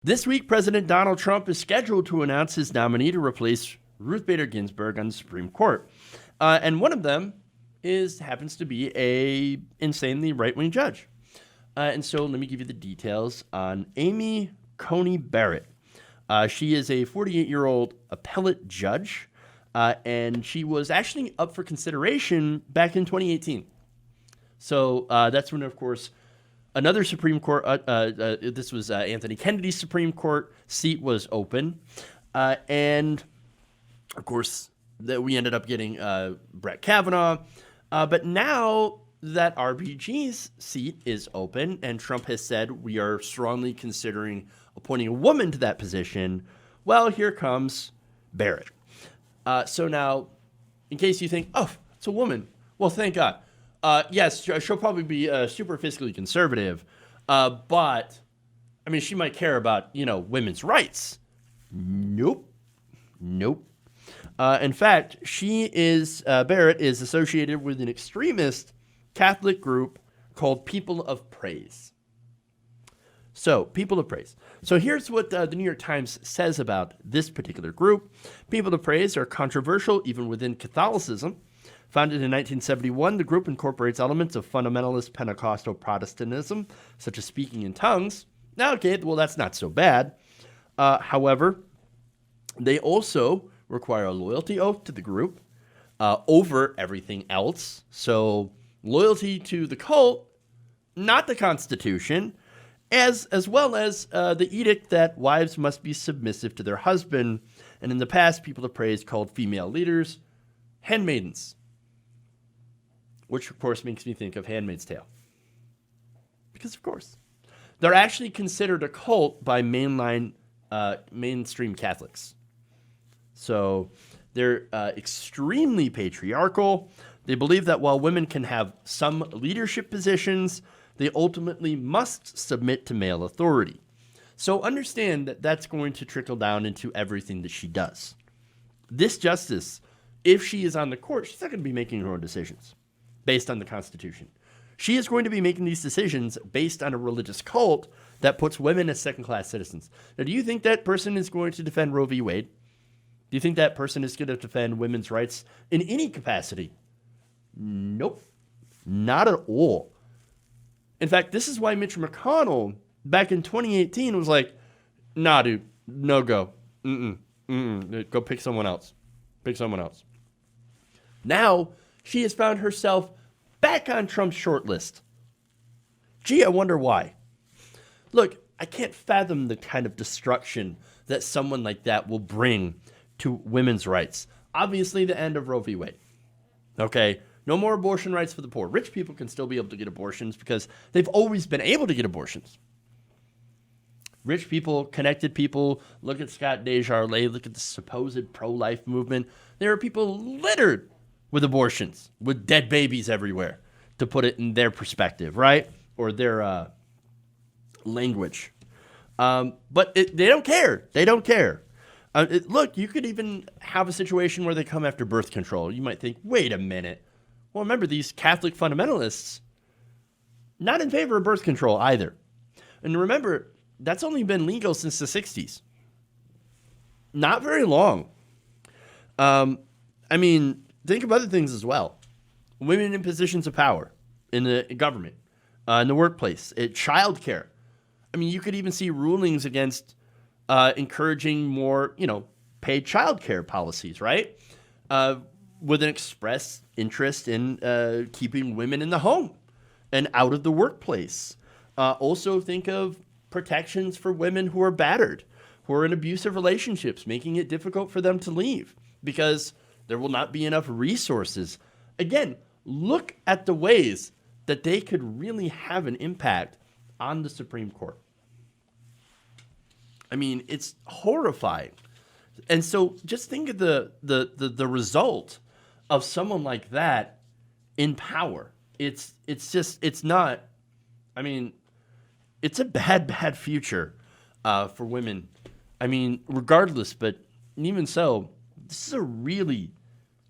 This week, President Donald Trump is scheduled to announce his nominee to replace Ruth Bader Ginsburg on the Supreme Court. And one of them happens to be a insanely right-wing judge. And so let me give you the details on Amy Coney Barrett. She is a 48-year-old appellate judge, and she was actually up for consideration back in 2018. So that's when, of course, another Supreme Court, this was Anthony Kennedy's Supreme Court seat was open. And, of course, that we ended up getting Brett Kavanaugh. But now that RBG's seat is open and Trump has said we are strongly considering appointing a woman to that position, well, here comes Barrett. So now, in case you think, oh, it's a woman, well, thank God. Yes, she'll probably be super fiscally conservative, but, I mean, she might care about, women's rights. Nope. In fact, Barrett is associated with an extremist Catholic group called People of Praise. So, People of Praise. So here's what the New York Times says about this particular group. People of Praise are controversial even within Catholicism. Founded in 1971, the group incorporates elements of fundamentalist Pentecostal Protestantism, such as speaking in tongues. Now, okay, well, that's not so bad. However, they also require a loyalty oath to the group over everything else. So loyalty to the cult, not the Constitution, as well as the edict that wives must be submissive to their husband. And in the past, People of Praise called female leaders handmaidens, which, of course, makes me think of Handmaid's Tale. Because, of course, they're actually considered a cult by mainstream Catholics. So they're extremely patriarchal. They believe that while women can have some leadership positions, they ultimately must submit to male authority. So understand that that's going to trickle down into everything that she does. This justice, if she is on the court, she's not going to be making her own decisions based on the Constitution. She is going to be making these decisions based on a religious cult that puts women as second-class citizens. Now, do you think that person is going to defend Roe v. Wade? Do you think that person is going to defend women's rights in any capacity? Nope. Not at all. In fact, this is why Mitch McConnell, back in 2018, was like, nah, dude, no go. Go pick someone else. Now, she has found herself back on Trump's shortlist. Gee, I wonder why. Look, I can't fathom the kind of destruction that someone like that will bring to women's rights. Obviously, the end of Roe v. Wade. Okay, no more abortion rights for the poor. Rich people can still be able to get abortions because they've always been able to get abortions. Rich people, connected people, look at Scott Desjardins, look at the supposed pro-life movement. There are people littered with abortions, with dead babies everywhere, to put it in their perspective, right? Or their language. But they don't care. Look, you could even have a situation where they come after birth control. You might think, wait a minute. Well, remember, these Catholic fundamentalists, not in favor of birth control either. And remember, that's only been legal since the 60s. Not very long. Think of other things as well. Women in positions of power in the government, in the workplace, childcare. You could even see rulings against encouraging more, paid childcare policies, right? With an express interest in keeping women in the home and out of the workplace. Also think of protections for women who are battered, who are in abusive relationships, making it difficult for them to leave because there will not be enough resources. Again, look at the ways that they could really have an impact on the Supreme Court. It's horrifying. And so just think of the result of someone like that in power. It's a bad future for women. Regardless, but even so, this is a really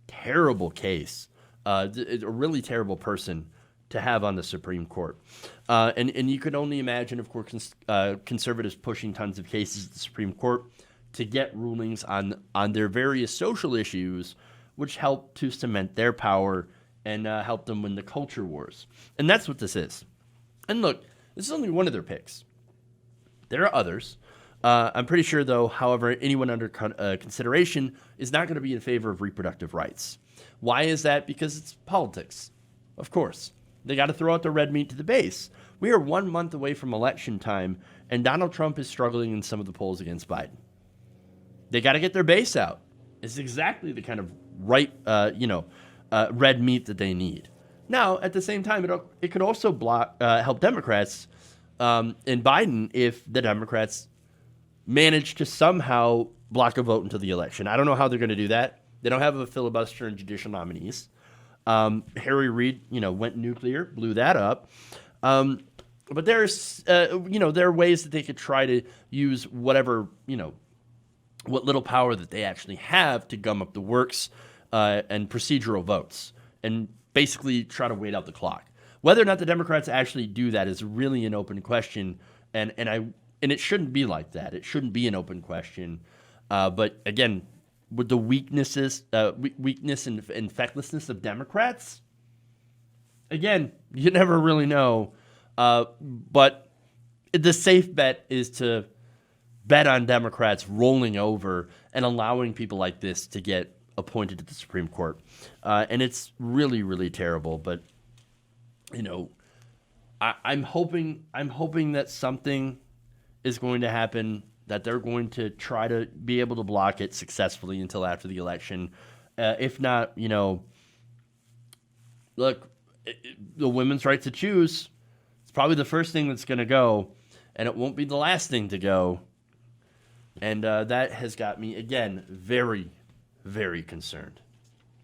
terrible case, a really terrible person to have on the Supreme Court. And you could only imagine, of course, conservatives pushing tons of cases to the Supreme Court to get rulings on their various social issues, which help to cement their power and help them win the culture wars. And that's what this is. And look, this is only one of their picks. There are others. I'm pretty sure, though, however, anyone under consideration is not going to be in favor of reproductive rights. Why is that? Because it's politics. Of course. They got to throw out the red meat to the base. We are 1 month away from election time, and Donald Trump is struggling in some of the polls against Biden. They got to get their base out. It's exactly the kind of right, red meat that they need. Now, at the same time, it could also help Democrats and Biden if the Democrats manage to somehow block a vote until the election. I don't know how they're going to do that. They don't have a filibuster and judicial nominees. Harry Reid, went nuclear, blew that up. But there's, there are ways that they could try to use whatever, what little power that they actually have to gum up the works and procedural votes and basically try to wait out the clock. Whether or not the Democrats actually do that is really an open question, and it shouldn't be like that. It shouldn't be an open question. But again, with the weakness and fecklessness of Democrats, again, you never really know. But the safe bet is to bet on Democrats rolling over and allowing people like this to get appointed to the Supreme Court. And it's really, really terrible. But, I'm hoping that something is going to happen, that they're going to try to be able to block it successfully until after the election. If not, look, the women's right to choose, it's probably the first thing that's going to go, and it won't be the last thing to go. And that has got me, again, very, very concerned.